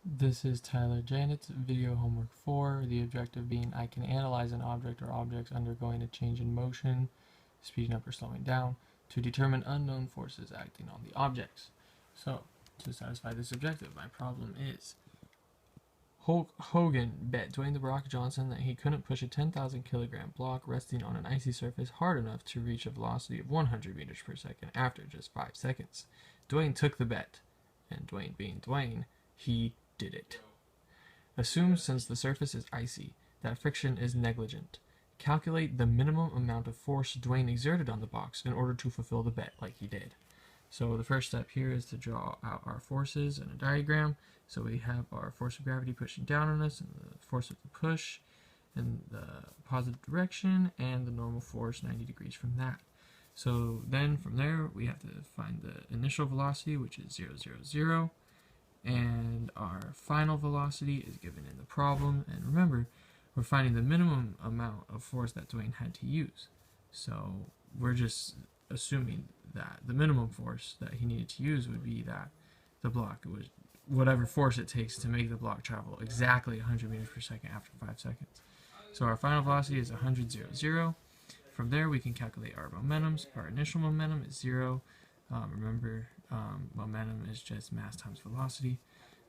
This is Tyler Janet's video homework 4, the objective being I can analyze an object or objects undergoing a change in motion, speeding up or slowing down, to determine unknown forces acting on the objects. So, to satisfy this objective, my problem is Hulk Hogan bet Dwayne The Rock Johnson that he couldn't push a 10,000 kilogram block resting on an icy surface hard enough to reach a velocity of 100 meters per second after just 5 seconds. Dwayne took the bet, and Dwayne being Dwayne, he did it. Assume, since the surface is icy, that friction is negligent. Calculate the minimum amount of force Dwayne exerted on the box in order to fulfill the bet like he did. So the first step here is to draw out our forces in a diagram. So we have our force of gravity pushing down on us, and the force of the push in the positive direction, and the normal force 90 degrees from that. So then from there we have to find the initial velocity, which is 0, 0, 0. And our final velocity is given in the problem. And remember, we're finding the minimum amount of force that Dwayne had to use. So we're just assuming that the minimum force that he needed to use would be that the block was whatever force it takes to make the block travel exactly 100 meters per second after 5 seconds. So our final velocity is 100, 0, 0. From there we can calculate our momentums. Our initial momentum is 0. Remember, momentum is just mass times velocity,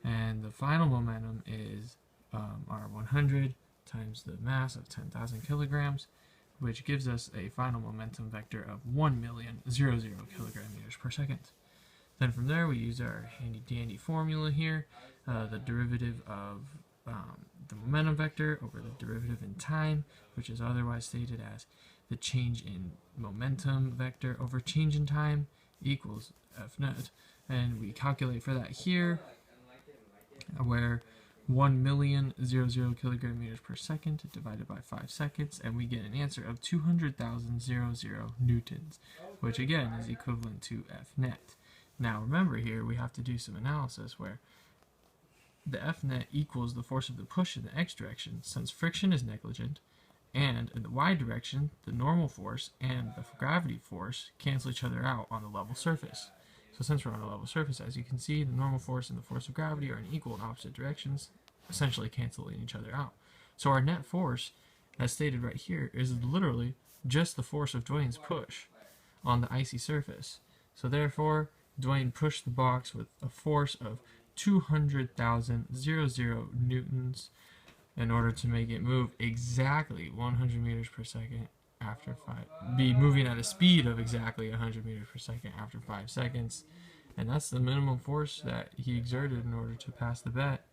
and the final momentum is our 100 times the mass of 10,000 kilograms, which gives us a final momentum vector of 1,000,000 kilogram meters per second. Then from there we use our handy dandy formula here, the derivative of the momentum vector over the derivative in time, which is otherwise stated as the change in momentum vector over change in time equals F net. And we calculate for that here, where 1,000,000 kilogram meters per second divided by 5 seconds, and we get an answer of 200,000 newtons, which again is equivalent to F net. Now remember, here we have to do some analysis where the F net equals the force of the push in the x direction, since friction is negligent, and in the y direction, the normal force and the gravity force cancel each other out on the level surface. So since we're on a level surface, as you can see, the normal force and the force of gravity are in equal and opposite directions, essentially canceling each other out. So our net force, as stated right here, is literally just the force of Dwayne's push on the icy surface. So therefore, Dwayne pushed the box with a force of 200,000 newtons in order to make it move exactly 100 meters per second after be moving at a speed of exactly 100 meters per second after 5 seconds. And that's the minimum force that he exerted in order to pass the bet.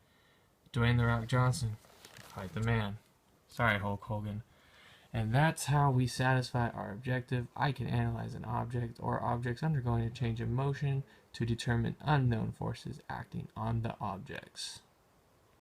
Dwayne The Rock Johnson, quite the man. Sorry, Hulk Hogan. And that's how we satisfy our objective. I can analyze an object or objects undergoing a change in motion to determine unknown forces acting on the objects.